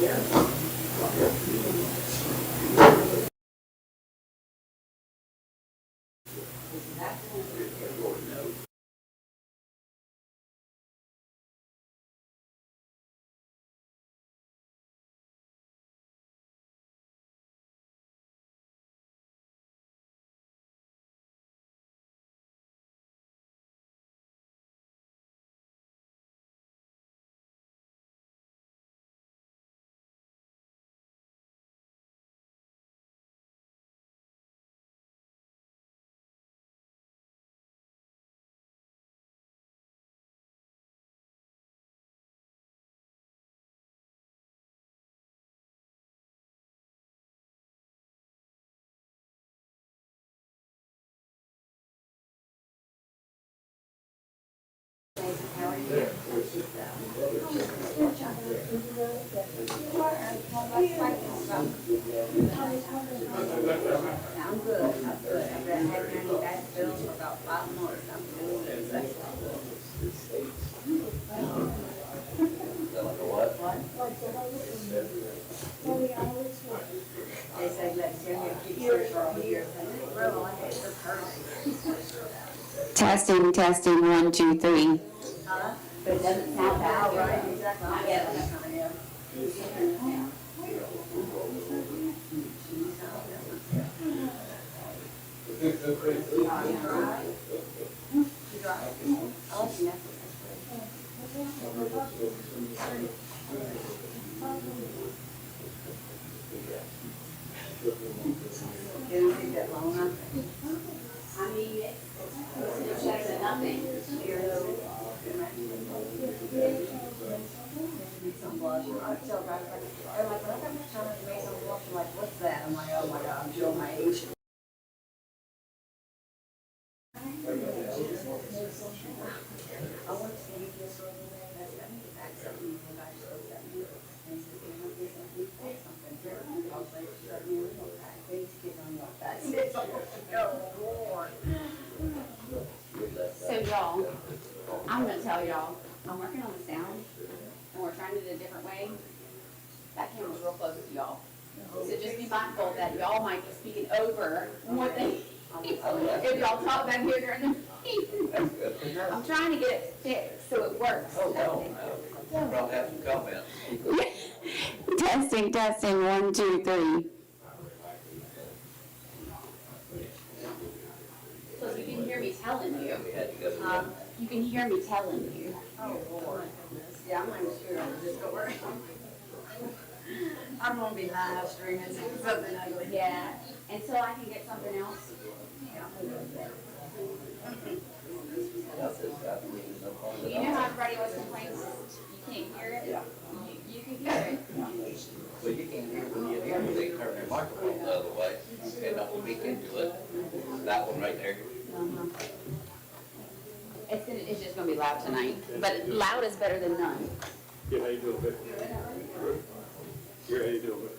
How are you? I'm good. I'm good. I've been having any bad bills for about 5 months. I'm doing it. They say let's keep search for all years. Well, I guess it's perfect. Testing, testing, 1, 2, 3. Huh? But it doesn't sound bad. Right, exactly. I get it. Didn't that long enough. I mean, it's nothing. Some blush. I tell guys like, I'm like, when I got my time to make some blush, I'm like, what's that? I'm like, oh my God, I'm showing my age. I want to see this over there. That's got me back something. The guy just looked at me and said, you know, this and we pay something. I was like, start me a little pack. These kids on your back. Oh, Lord. So y'all, I'm gonna tell y'all, I'm working on the sound, and we're trying to do it a different way. That camera's real close to y'all. So just be mindful that y'all might be speaking over what they, if y'all talk back here during the meeting. I'm trying to get it fixed so it works. Oh, no. Probably have some comments. Testing, testing, 1, 2, 3. So you can hear me telling you. You can hear me telling you. Oh, Lord. Yeah, I'm not even sure I'm just gonna work. I'm gonna be live streaming something ugly. Yeah, and so I can get something else. You know how everybody always complains you can't hear it? You can hear it. Well, you can't hear when you hear, they turn their microphone the other way, and don't speak into it. That one right there. It's just gonna be loud tonight, but loud is better than none. Yeah, how you doing, Vic? Good. How you doing, Vic?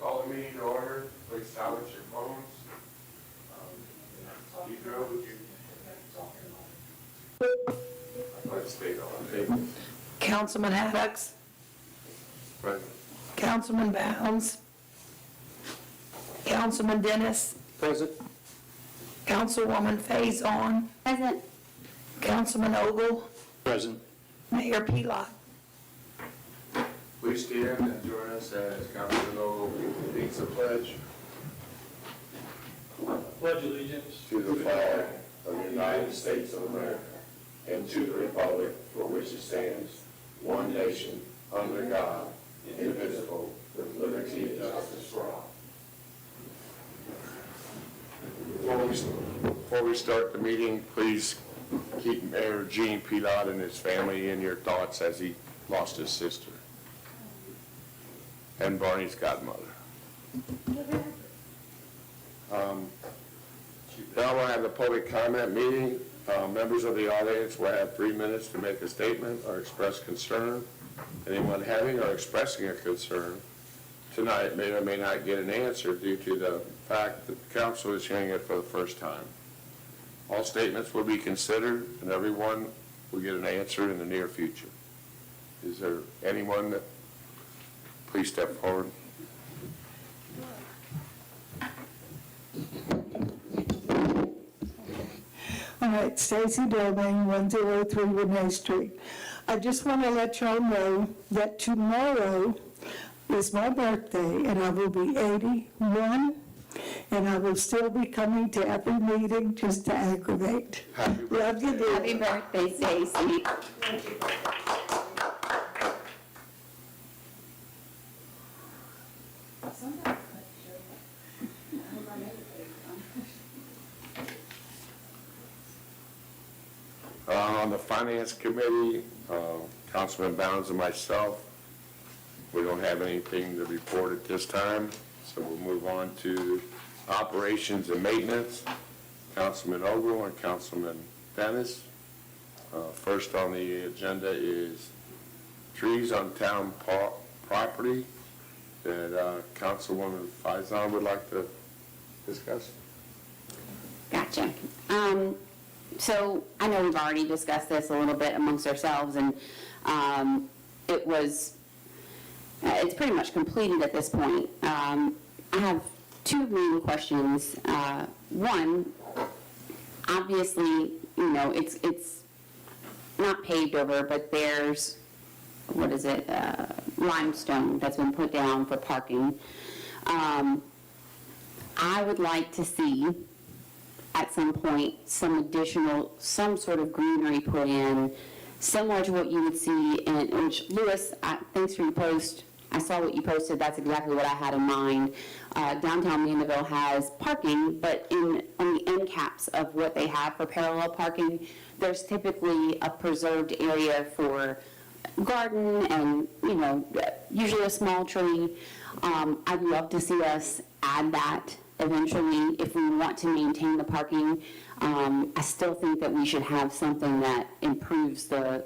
Call the meeting to order. Please silence your phones. You know, would you? Let's state all in. Councilman Haddocks, Present. Councilman Bounds, Councilman Dennis, Present. Councilwoman Faison, Present. Councilman Ogle, Present. Mayor Pelot. Please stand and join us as Councilman Ogle leads the pledge. Pledge allegiance To the flag of the United States of America and to the republic for which it stands, one nation, under God, indivisible, with liberty and justice for all. Before we start the meeting, please keep Mayor Gene Pilot and his family in your thoughts as he lost his sister and Barney's godmother. Now we'll have the public comment meeting. Members of the audience will have 3 minutes to make a statement or express concern. Anyone having or expressing a concern tonight may or may not get an answer due to the fact that the council is hearing it for the first time. All statements will be considered and everyone will get an answer in the near future. Is there anyone that, please step forward. All right, Stacy Domain, 103 Renee Street. I just want to let y'all know that tomorrow is my birthday, and I will be 81, and I will still be coming to every meeting just to aggravate. Love you, dear. Happy birthday, Stacy. On the Finance Committee, Councilman Bounds and myself, we don't have anything to report at this time, so we'll move on to Operations and Maintenance. Councilman Ogle and Councilman Dennis. First on the agenda is trees on town property that Councilwoman Faison would like to discuss. Gotcha. So I know we've already discussed this a little bit amongst ourselves, and it's pretty much completed at this point. I have two main questions. One, obviously, it's not paved over, but there's, limestone that's been put down for parking. I would like to see at some point some sort of greenery put in, similar to what you would see in, which Lewis, thanks for your post. I saw what you posted. That's exactly what I had in mind. Downtown Mandeville has parking, but on the end caps of what they have for parallel parking, there's typically a preserved area for garden and, usually a small tree. I'd love to see us add that eventually if we want to maintain the parking. I still think that we should have something that improves the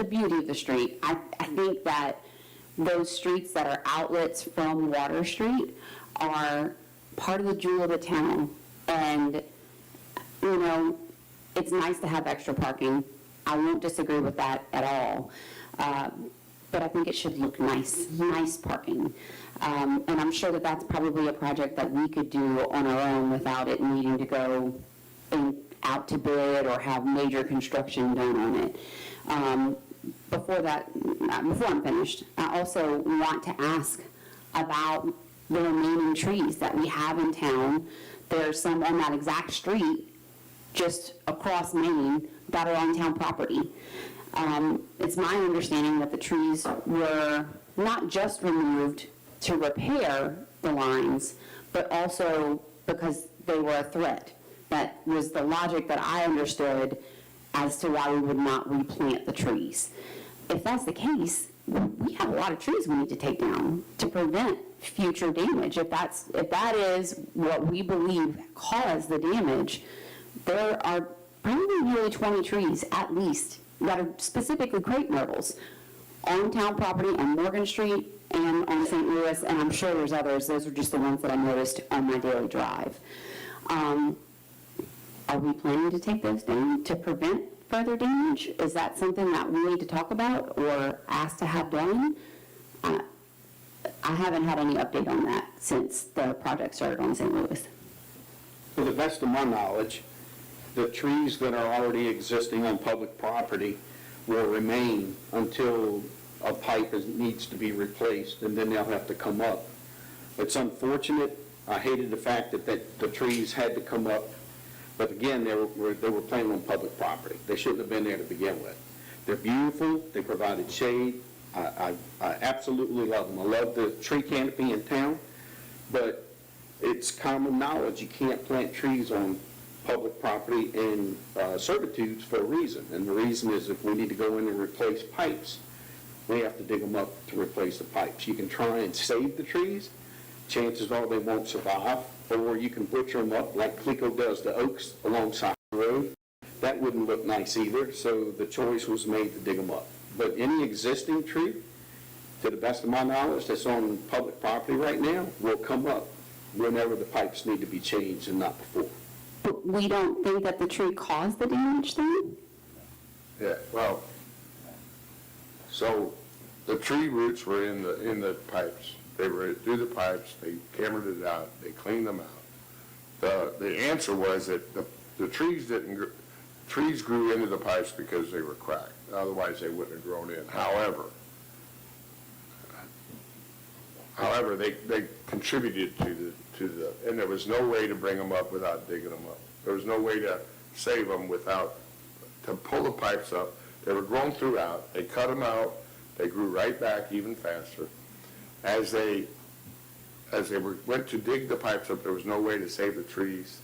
beauty of the street. I think that those streets that are outlets from Water Street are part of the jewel of the town. And, it's nice to have extra parking. I won't disagree with that at all. But I think it should look nice parking. And I'm sure that that's probably a project that we could do on our own without it needing to go out to bid or have major construction done on it. Before I'm finished, I also want to ask about the remaining trees that we have in town. There's some on that exact street, just across Main, that are on town property. It's my understanding that the trees were not just removed to repair the lines, but also because they were a threat. That was the logic that I understood as to why we would not replant the trees. If that's the case, we have a lot of trees we need to take down to prevent future damage. If that is what we believe caused the damage, there are probably nearly 20 trees at least that are specifically crepe myrtles on town property on Morgan Street and on St. Louis, and I'm sure there's others. Those are just the ones that I noticed on my daily drive. Are we planning to take those down to prevent further damage? Is that something that we need to talk about or ask to have done? I haven't had any update on that since the project started on St. Louis. To the best of my knowledge, the trees that are already existing on public property will remain until a pipe needs to be replaced, and then they'll have to come up. It's unfortunate. I hated the fact that the trees had to come up, but again, they were planted on public property. They shouldn't have been there to begin with. They're beautiful. They provided shade. I absolutely love them. I love the tree canopy in town, but it's common knowledge, you can't plant trees on public property in servitudes for a reason. And the reason is if we need to go in and replace pipes, we have to dig them up to replace the pipes. You can try and save the trees, chances are they won't survive, or you can butcher them up like Clico does the oaks alongside the road. That wouldn't look nice either, so the choice was made to dig them up. But any existing tree, to the best of my knowledge, that's on public property right now, will come up whenever the pipes need to be changed and not before. But we don't think that the tree caused the damage then? Yeah, well, so the tree roots were in the pipes. They were through the pipes, they cambered it out, they cleaned them out. The answer was that the trees trees grew into the pipes because they were cracked. Otherwise, they wouldn't have grown in. However, they contributed to the, and there was no way to bring them up without digging them up. There was no way to save them to pull the pipes up. They were grown throughout. They cut them out. They grew right back even faster. As they went to dig the pipes up, there was no way to save the trees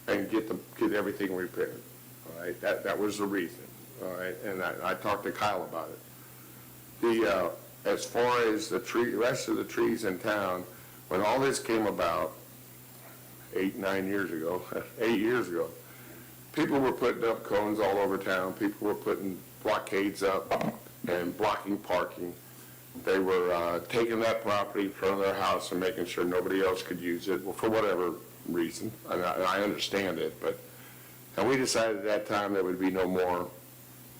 and get everything repaired. All right, that was the reason. All right, and I talked to Kyle about it. As far as the rest of the trees in town, when all this came about 8 years ago, people were putting up cones all over town. People were putting blockades up and blocking parking. They were taking that property in front of their house and making sure nobody else could use it, well, for whatever reason, and I understand it, and we decided at that time there would be no more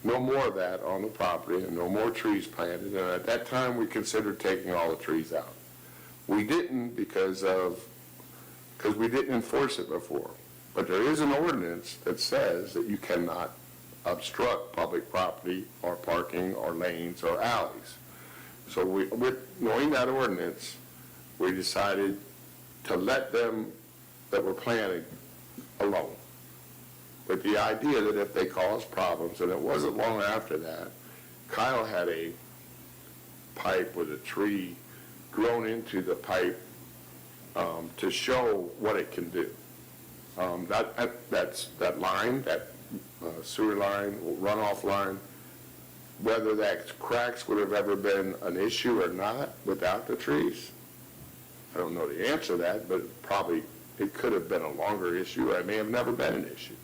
of that on the property and no more trees planted, and at that time we considered taking all the trees out. We didn't because we didn't enforce it before, but there is an ordinance that says that you cannot obstruct public property or parking or lanes or alleys. So with knowing that ordinance, we decided to let them that were planted alone, with the idea that if they caused problems, and it wasn't long after that, Kyle had a pipe with a tree grown into the pipe to show what it can do. That line, that sewer line, runoff line, whether that cracks would have ever been an issue or not without the trees, I don't know the answer to that, but probably it could have been a longer issue, or it may have never been an issue.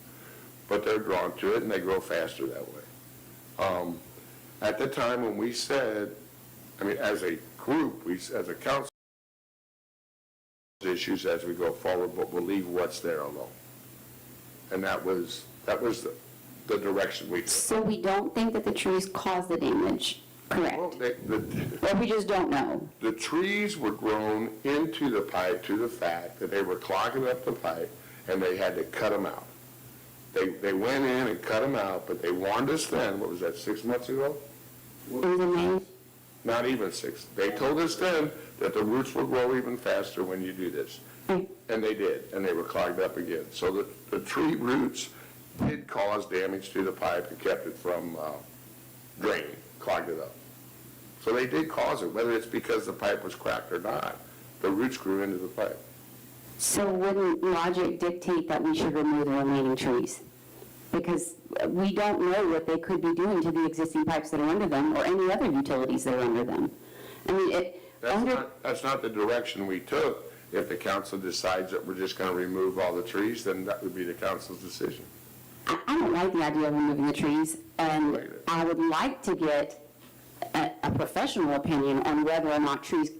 But they're drawn to it, and they grow faster that way. At the time when we said, as a group, as a council, issues as we go forward, but we'll leave what's there alone. And that was the direction we took. So we don't think that the trees caused the damage, correct? Well, Or we just don't know? the trees were grown into the pipe to the fact that they were clogging up the pipe, and they had to cut them out. They went in and cut them out, but they warned us then, what was that, 6 months ago? It was in May? Not even 6. They told us then that the roots will grow even faster when you do this. And they did, and they were clogged up again. So the tree roots did cause damage to the pipe and kept it from draining, clogged it up. So they did cause it, whether it's because the pipe was cracked or not. The roots grew into the pipe. So wouldn't logic dictate that we should remove the remaining trees? Because we don't know what they could be doing to the existing pipes that are under them or any other utilities that are under them. That's not the direction we took. If the council decides that we're just going to remove all the trees, then that would be the council's decision. I don't like the idea of removing the trees, and I would like to get a professional opinion on whether or not trees,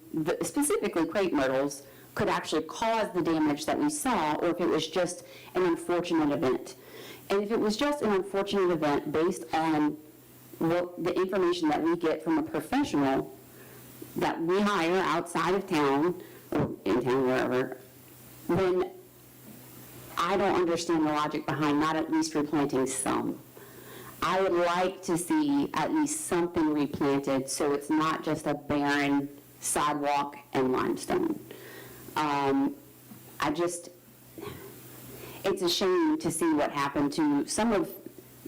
specifically crepe myrtles, could actually cause the damage that we saw, or if it was just an unfortunate event. And if it was just an unfortunate event based on the information that we get from a professional that we hire outside of town, or in town, wherever, then I don't understand the logic behind not at least replanting some. I would like to see at least something replanted so it's not just a barren sidewalk and limestone. It's a shame to see what happened to some of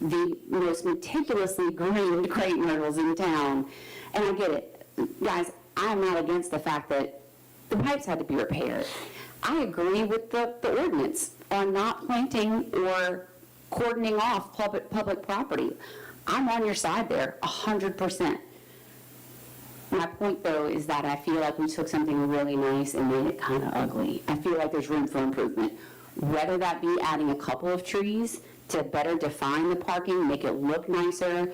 the most meticulously groomed crepe myrtles in town. And I get it. Guys, I'm not against the fact that the pipes had to be repaired. I agree with the ordinance on not planting or cordoning off public property. I'm on your side there, 100%. My point, though, is that I feel like we took something really nice and made it kind of ugly. I feel like there's room for improvement, whether that be adding a couple of trees to better define the parking, make it look nicer.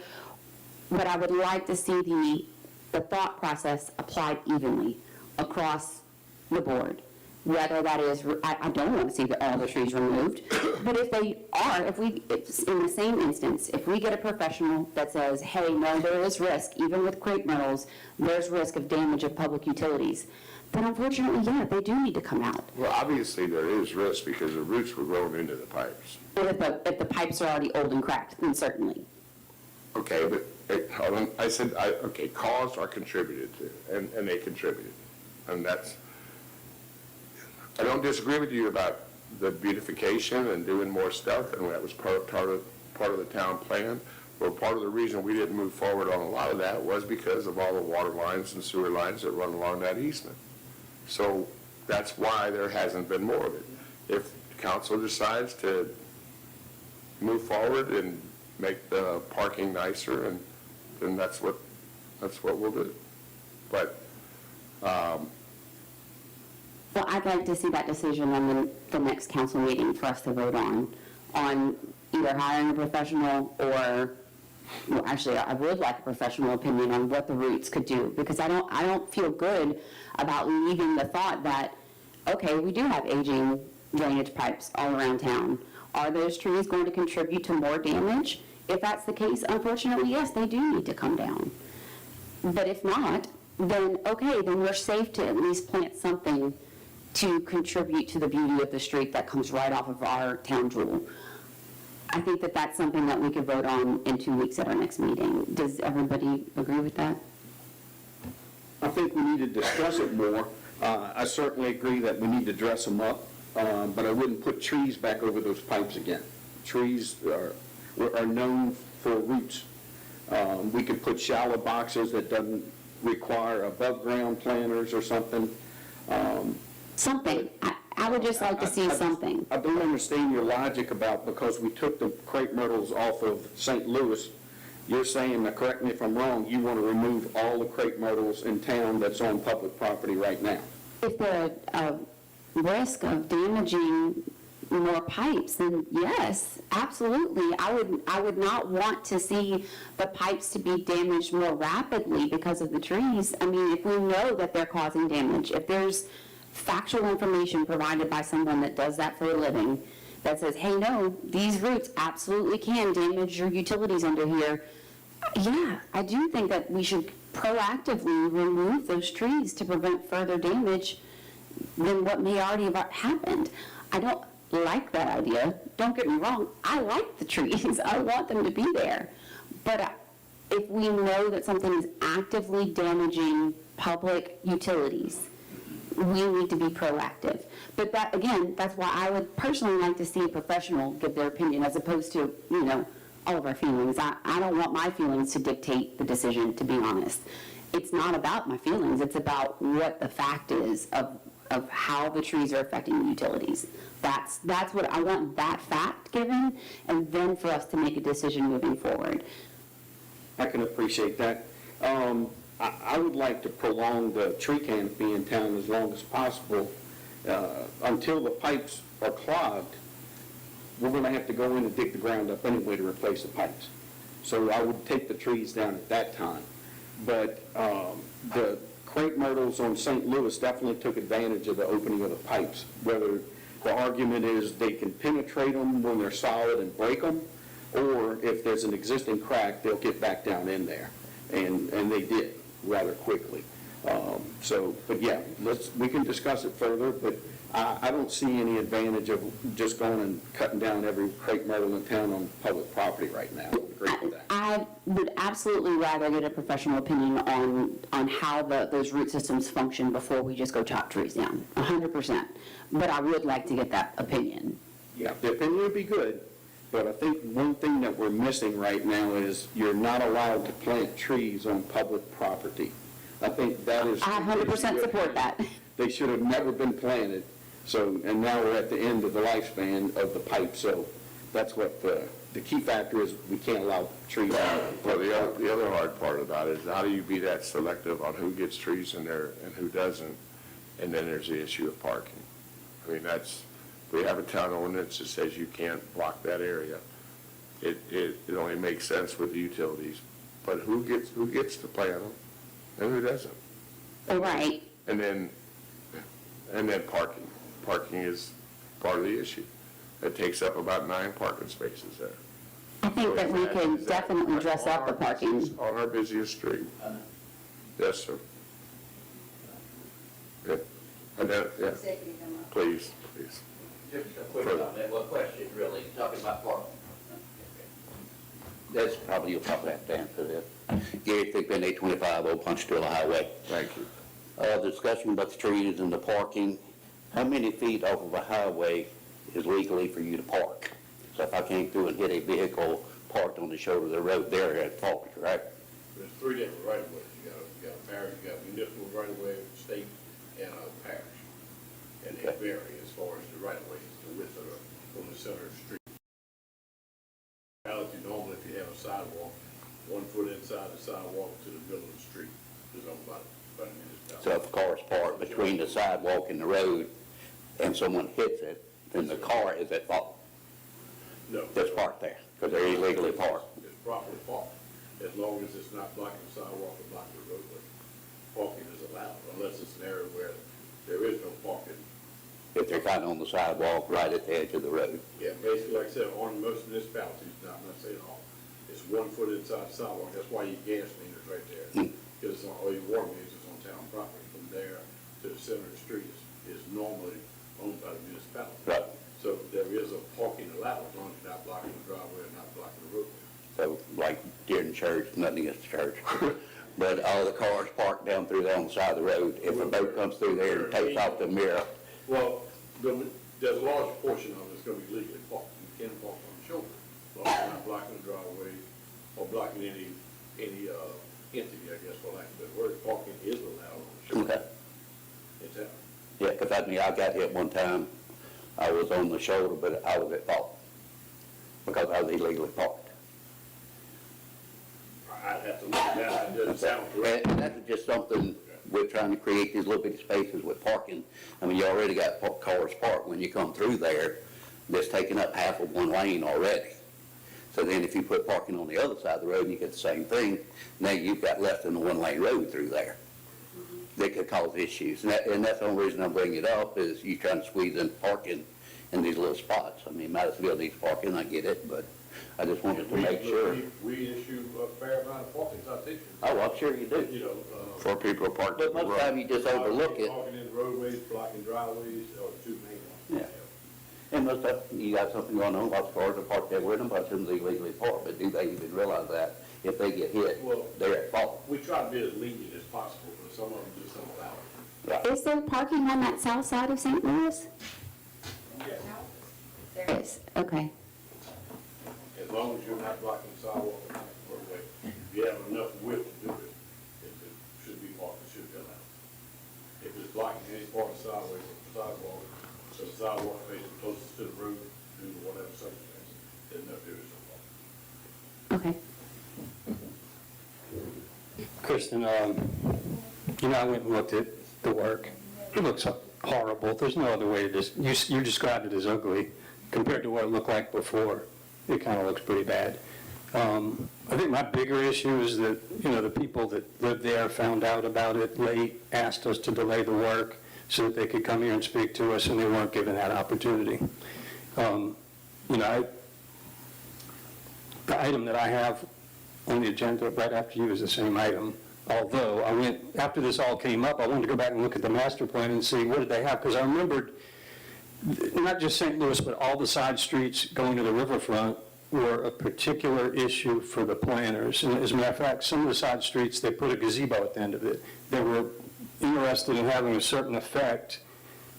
But I would like to see the thought process applied evenly across the board. Whether that is, I don't want to see all the trees removed, but if they are, if in the same instance, if we get a professional that says, hey, no, there is risk, even with crepe myrtles, there's risk of damage of public utilities, then unfortunately, yeah, they do need to come out. Well, obviously, there is risk because the roots were growing into the pipes. But if the pipes are already old and cracked, then certainly. Okay, but hold on. I said, okay, caused or contributed to, and they contributed. And that's, I don't disagree with you about the beautification and doing more stuff, and that was part of the town plan. But part of the reason we didn't move forward on a lot of that was because of all the water lines and sewer lines that run along that easement. So that's why there hasn't been more of it. If council decides to move forward and make the parking nicer, and then that's what we'll do. But Well, I'd like to see that decision on the next council meeting for us to vote on either hiring a professional or, well, actually, I would like a professional opinion on what the roots could do, because I don't feel good about leaving the thought that, okay, we do have aging drainage pipes all around town. Are those trees going to contribute to more damage? If that's the case, unfortunately, yes, they do need to come down. But if not, then okay, then we're safe to at least plant something to contribute to the beauty of the street that comes right off of our town jewel. I think that that's something that we could vote on in 2 weeks at our next meeting. Does everybody agree with that? I think we need to discuss it more. I certainly agree that we need to dress them up, but I wouldn't put trees back over those pipes again. Trees are known for roots. We could put shallow boxes that doesn't require above-ground planters or something. Something. I would just like to see something. I don't understand your logic about, because we took the crepe myrtles off of St. Louis, you're saying, now correct me if I'm wrong, you want to remove all the crepe myrtles in town that's on public property right now? If there's a risk of damaging more pipes, then yes, absolutely. I would not want to see the pipes to be damaged more rapidly because of the trees. I mean, if we know that they're causing damage, if there's factual information provided by someone that does that for a living that says, hey, no, these roots absolutely can damage your utilities under here, yeah, I do think that we should proactively remove those trees to prevent further damage than what may already have happened. I don't like that idea. Don't get me wrong. I like the trees. I want them to be there. But if we know that something is actively damaging public utilities, we need to be proactive. But that, again, that's why I would personally like to see a professional give their opinion as opposed to, all of our feelings. I don't want my feelings to dictate the decision, to be honest. It's not about my feelings. It's about what the fact is of how the trees are affecting the utilities. That's what I want, that fact given, and then for us to make a decision moving forward. I can appreciate that. I would like to prolong the tree canopy in town as long as possible. Until the pipes are clogged, we're going to have to go in and dig the ground up anyway to replace the pipes. So I would take the trees down at that time. But the crepe myrtles on St. Louis definitely took advantage of the opening of the pipes. Whether the argument is they can penetrate them when they're solid and break them, or if there's an existing crack, they'll get back down in there. And they did rather quickly. But yeah, we can discuss it further, but I don't see any advantage of just going and cutting down every crepe myrtle in town on public property right now. I would agree with that. I would absolutely rather get a professional opinion on how those root systems function before we just go chop trees down, 100%. But I would like to get that opinion. Yeah, the opinion would be good, but I think one thing that we're missing right now is you're not allowed to plant trees on public property. I think that is... I 100% support that. They should have never been planted. So, and now we're at the end of the lifespan of the pipe. So that's what the key factor is. We can't allow trees. Well, the other hard part about it is how do you be that selective on who gets trees in there and who doesn't? And then there's the issue of parking. I mean, we have a town ordinance that says you can't block that area. It only makes sense with the utilities, but who gets to plant them and who doesn't? Right. And then parking. Parking is part of the issue. It takes up about 9 parking spaces there. I think that we can definitely dress up the parking. On our busiest street. Yes, sir. Yeah. And then, yeah, Executive come up. please. Just a quick comment, well, question really, talking about parking. That's probably, you'll probably have to answer this. Gary Thigpen, 825 Old Punchtoula Highway. Thank you. Discussion about the trees and the parking. How many feet off of a highway is legally for you to park? So if I came through and hit a vehicle parked on the shoulder of the road, there at fault, right? There's 3 different right-of-ways. You got a parish, you got municipal right-of-way, state, and a parish. And they vary as far as the right-of-ways, the width of from the center of the street. Normally, if you have a sidewalk, 1 foot inside the sidewalk to the middle of the street, is on about a municipality. So if a car is parked between the sidewalk and the road and someone hits it, then the car is at fault. No. That's parked there, because they're illegally parked. It's properly parked, as long as it's not blocking the sidewalk or blocking the roadway. Parking is allowed, unless it's an area where there is no parking. If they're kind of on the sidewalk right at the edge of the road. Yeah, basically, like I said, on most municipalities, not saying all, it's 1 foot inside the sidewalk. That's why your gas meters right there. Because all your water meters is on town property. From there to the center of the street is normally owned by the municipality. Right. So there is a parking allowed, as long as you're not blocking the driveway or not blocking the roadway. So like during church, nothing against the church. But all the cars parked down through there on the side of the road, if a boat comes through there and takes off the mirror, Well, there's a large portion of it that's going to be legally parked. You can park on the shoulder, as long as you're not blocking the driveway or blocking any entity, I guess, for lack of a better word. Parking is allowed on the shoulder. okay. In town. Yeah, because I got hit one time. I was on the shoulder, but I was at fault because I was illegally parked. I'd have to look at that. It doesn't sound correct. And that's just something we're trying to create, these little bitty spaces with parking. I mean, you already got cars parked when you come through there, that's taking up half of 1 lane already. So then if you put parking on the other side of the road, you get the same thing. Now you've got less than a 1 lane road through there. That could cause issues. And that's the only reason I'm bringing it up is you trying to squeeze in parking in these little spots. I mean, Madisonville needs parking, I get it, but I just wanted to make sure. We issue a fair amount of parking citations. Oh, I'm sure you do. You know, For people parked But in the most of the time road. you just overlook it. Parking in roadways, blocking driveways, or 2 main ones. Yeah. And most of, you got something going on, lots of cars are parked there with them, but some illegally parked, but do they even realize that if they get hit, Well, they're at fault? We try to be as lenient as possible, but some of them just don't allow it. Right. Is there parking on that south side of St. Louis? There is, okay. As long as you're not blocking the sidewalk or not the roadway, if you have enough width to do it, it should be parked, it should be allowed. If it's blocking any part of the sidewalk, so the sidewalk facing closest to the road, due to whatever circumstances, then no, there is no parking. Okay. Kristen, you know, I went and looked at the work. It looks horrible. There's no other way to you described it as ugly compared to what it looked like before. It kind of looks pretty bad. I think my bigger issue is that, you know, the people that lived there found out about it late, asked us to delay the work so that they could come here and speak to us, and they weren't given that opportunity. You know, the item that I have on the agenda right after you is the same item. Although I went, after this all came up, I wanted to go back and look at the master plan and see what did they have, because I remembered not just St. Louis, but all the side streets going to the riverfront were a particular issue for the planners. And as a matter of fact, some of the side streets, they put a gazebo at the end of it. They were interested in having a certain effect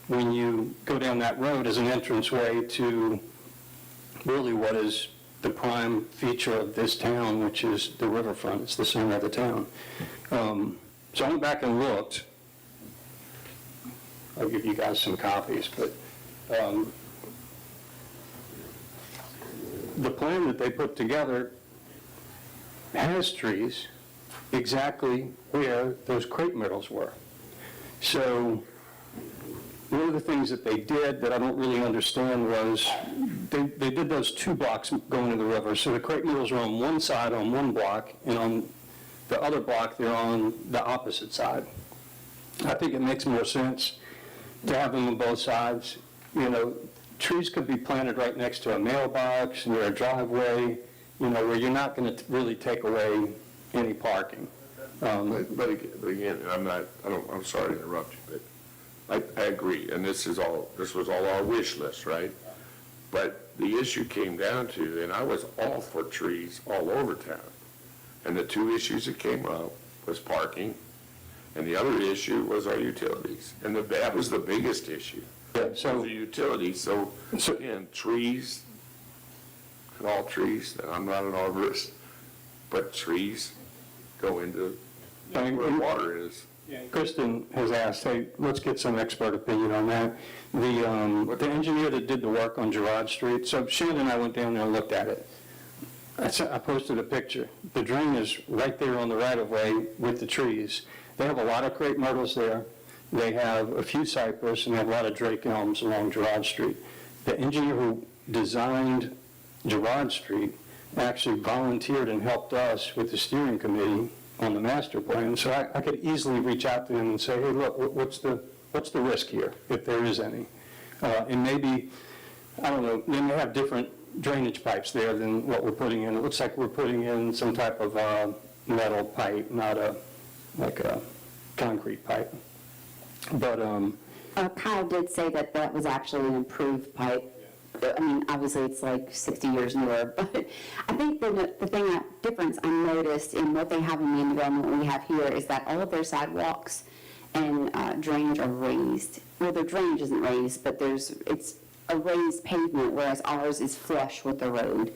when you go down that road as an entranceway to really what is the prime feature of this town, which is the riverfront. It's the center of the town. So I went back and looked. I'll give you guys some copies, but the plan that they put together has trees exactly where those crepe myrtles were. So one of the things that they did that I don't really understand was they did those 2 blocks going to the river. So the crepe myrtles are on one side on one block, and on the other block they're on the opposite side. I think it makes more sense to have them on both sides. You know, trees could be planted right next to a mailbox, near a driveway, you know, where you're not going to really take away any parking. But again, I'm sorry to interrupt you, but I agree, and this was all our wish list, right? But the issue came down to, and I was all for trees all over town, and the 2 issues that came up was parking, and the other issue was our utilities, and that was the biggest issue. Yeah, so The utilities, so again, trees, and all trees, and I'm not an arborist, but trees go into where water is. Kristen has asked, hey, let's get some expert opinion on that. The engineer that did the work on Girard Street, so Shannon and I went down there and looked at it. I posted a picture. The drain is right there on the right-of-way with the trees. They have a lot of crepe myrtles there. They have a few cypress, and they have a lot of drake elms along Girard Street. The engineer who designed Girard Street actually volunteered and helped us with the steering committee on the master plan. So I could easily reach out to him and say, hey, look, what's the risk here, if there is any? And maybe, I don't know, they may have different drainage pipes there than what we're putting in. It looks like we're putting in some type of metal pipe, not like a concrete pipe. But Kyle did say that that was actually an improved pipe. I mean, obviously, it's like 60 years newer, but I think the difference I noticed in what they have in the development we have here is that all of their sidewalks and drainage are raised. Well, their drainage isn't raised, but it's a raised pavement, whereas ours is flush with the road.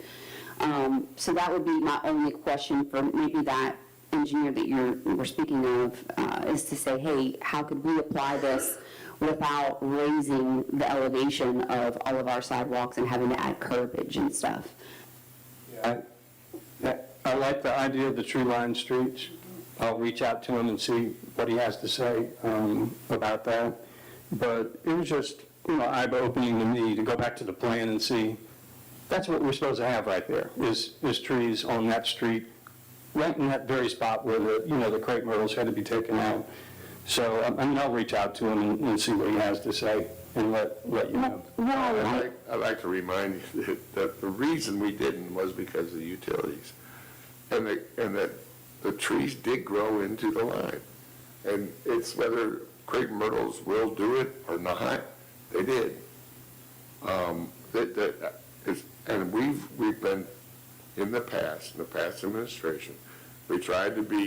So that would be my only question for maybe that engineer that we're speaking of, is to say, hey, how could we apply this without raising the elevation of all of our sidewalks and having to add curbage and stuff? I like the idea of the tree-lined streets. I'll reach out to him and see what he has to say about that. But it was just, eye-opening to me to go back to the plan and see, that's what we're supposed to have right there, is trees on that street, right in that very spot where the crepe myrtles had to be taken out. So, I'll reach out to him and see what he has to say and let you know. I'd like to remind you that the reason we didn't was because of the utilities. And that the trees did grow into the line. And it's whether crepe myrtles will do it or not, they did. And we've been, in the past administration, we tried to be